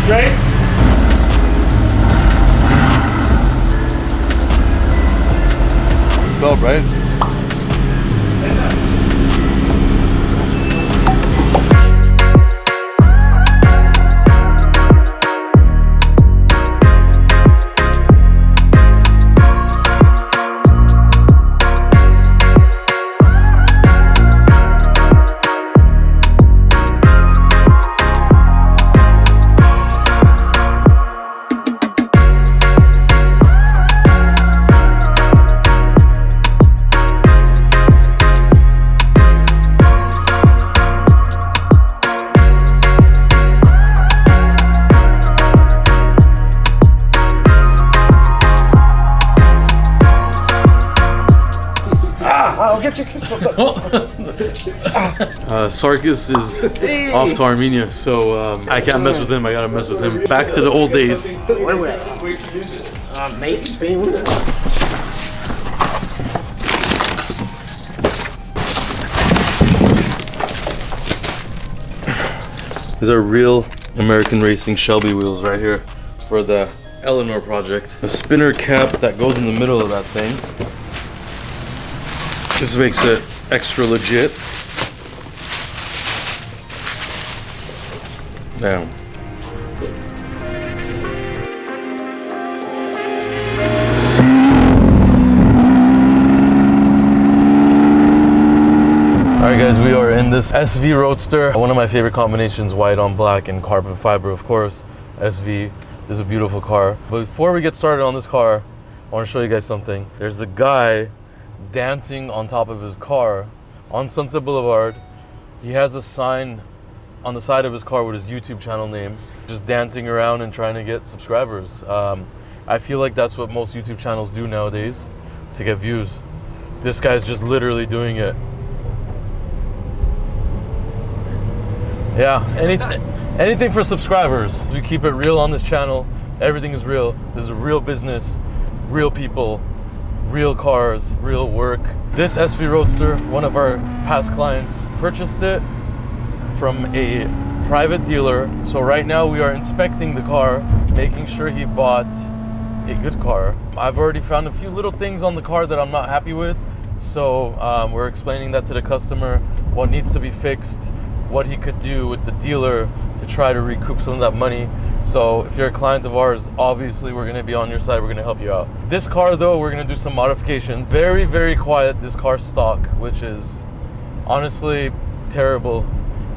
Straight. Stop, right? Sarkis is off to Armenia, so I can't mess with him. I gotta mess with him. Back to the old days. Where are we at? Macy's, Spain. These are real American racing Shelby wheels right here for the Eleanor project. A spinner cap that goes in the middle of that thing. This makes it extra legit. Now. Alright guys, we are in this SV Roadster. One of my favorite combinations, white on black and carbon fiber, of course. SV, this is a beautiful car. But before we get started on this car, I want to show you guys something. There's a guy dancing on top of his car on Sunset Boulevard. He has a sign on the side of his car with his YouTube channel name, just dancing around and trying to get subscribers. I feel like that's what most YouTube channels do nowadays to get views. This guy's just literally doing it. Yeah, anything for subscribers. We keep it real on this channel. Everything is real. This is a real business, real people, real cars, real work. This SV Roadster, one of our past clients purchased it from a private dealer. So right now we are inspecting the car, making sure he bought a good car. I've already found a few little things on the car that I'm not happy with. So we're explaining that to the customer, what needs to be fixed, what he could do with the dealer to try to recoup some of that money. So if you're a client of ours, obviously we're gonna be on your side, we're gonna help you out. This car though, we're gonna do some modifications. Very, very quiet, this car's stock, which is honestly terrible.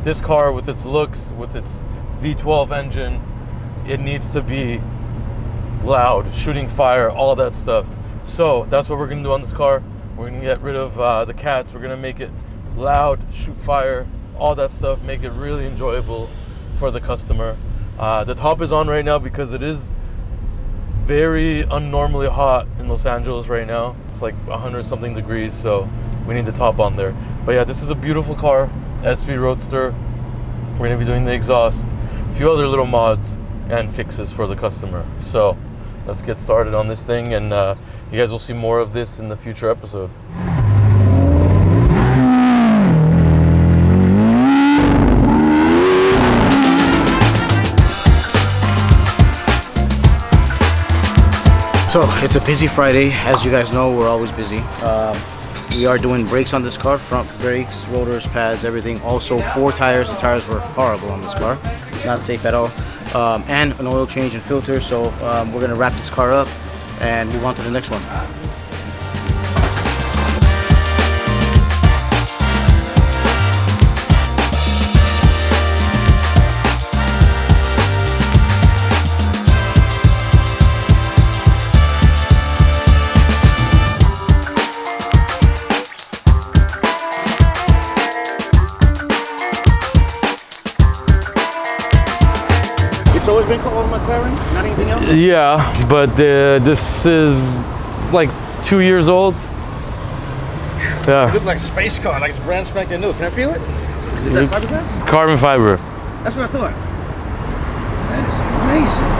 This car with its looks, with its V12 engine, it needs to be loud, shooting fire, all that stuff. So that's what we're gonna do on this car. We're gonna get rid of the cats. We're gonna make it loud, shoot fire, all that stuff, make it really enjoyable for the customer. The top is on right now because it is very unnormally hot in Los Angeles right now. It's like 100 something degrees, so we need the top on there. But yeah, this is a beautiful car, SV Roadster. We're gonna be doing the exhaust, a few other little mods and fixes for the customer. So let's get started on this thing, and you guys will see more of this in the future episode. So it's a busy Friday. As you guys know, we're always busy. We are doing brakes on this car, front brakes, rotors, pads, everything. Also 4 tires. The tires were horrible on this car, not safe at all. And an oil change and filter. So we're gonna wrap this car up and move on to the next one. Always been called McLaren, not anything else? Yeah, but this is like 2 years old. Yeah. It looks like a space car, like it's brand spanking new. Can I feel it? Is that fiberglass? Carbon fiber. That's what I thought. That is amazing.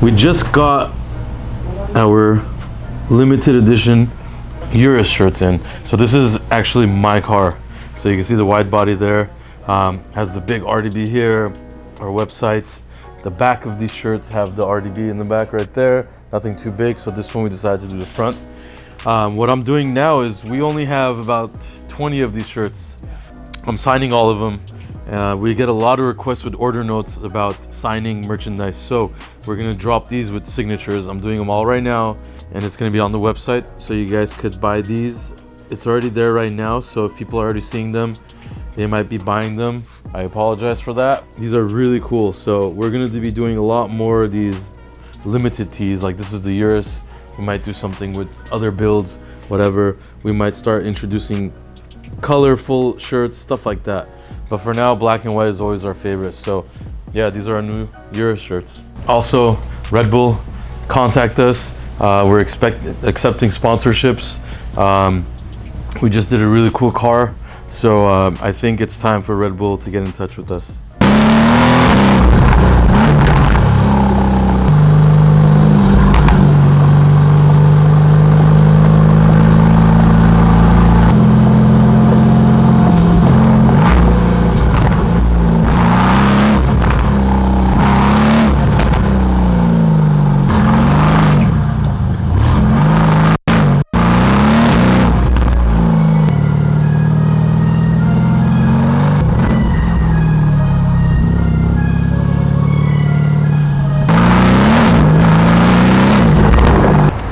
We just got our limited edition URUS shirts in. So this is actually my car. So you can see the wide body there. Has the big RDB here, our website. The back of these shirts have the RDB in the back right there. Nothing too big, so this one we decided to do the front. What I'm doing now is we only have about 20 of these shirts. I'm signing all of them. We get a lot of requests with order notes about signing merchandise, so we're gonna drop these with signatures. I'm doing them all right now, and it's gonna be on the website, so you guys could buy these. It's already there right now, so if people are already seeing them, they might be buying them. I apologize for that. These are really cool, so we're gonna be doing a lot more of these limited tees. Like this is the URUS. We might do something with other builds, whatever. We might start introducing colorful shirts, stuff like that. But for now, black and white is always our favorite. So yeah, these are our new URUS shirts. Also, Red Bull, contact us. We're accepting sponsorships. We just did a really cool car. So I think it's time for Red Bull to get in touch with us.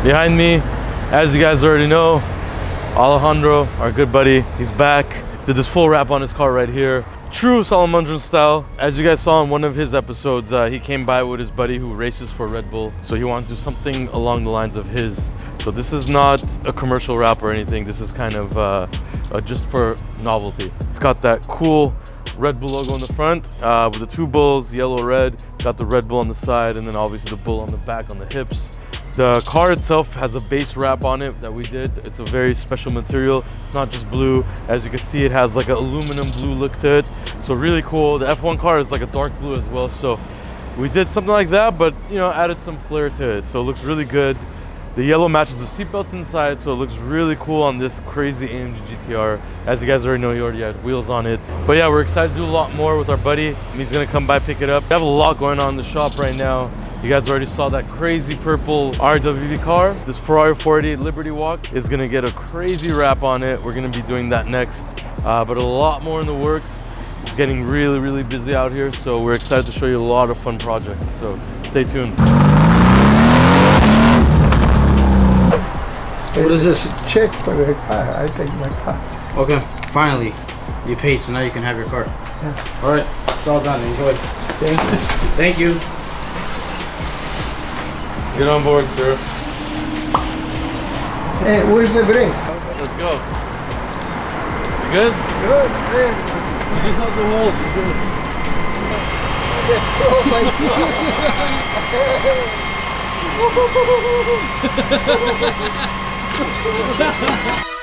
Behind me, as you guys already know, Alejandro, our good buddy, he's back. Did this full wrap on his car right here. True Salomondrin style. As you guys saw in one of his episodes, he came by with his buddy who races for Red Bull. So he wanted to do something along the lines of his. So this is not a commercial wrap or anything. This is kind of just for novelty. It's got that cool Red Bull logo on the front with the two bulls, yellow, red. Got the Red Bull on the side, and then obviously the bull on the back on the hips. The car itself has a base wrap on it that we did. It's a very special material. It's not just blue. As you can see, it has like an aluminum blue look to it. So really cool. The F1 car is like a dark blue as well. So we did something like that, but you know, added some flair to it. So it looks really good. The yellow matches the seatbelts inside, so it looks really cool on this crazy AMG GT-R. As you guys already know, he already had wheels on it. But yeah, we're excited to do a lot more with our buddy. He's gonna come by, pick it up. We have a lot going on in the shop right now. You guys already saw that crazy purple RWB car. This Ferrari 488 Liberty Walk is gonna get a crazy wrap on it. We're gonna be doing that next, but a lot more in the works. It's getting really, really busy out here, so we're excited to show you a lot of fun projects. So stay tuned. What is this? Check for the car. I take my car. Okay, finally, you paid, so now you can have your car. Yeah. All right, it's all done. Enjoy. Thank you. Thank you. Get on board, sir. Hey, where's the brake? Let's go. You good? Good. You just have to hold. Oh my God.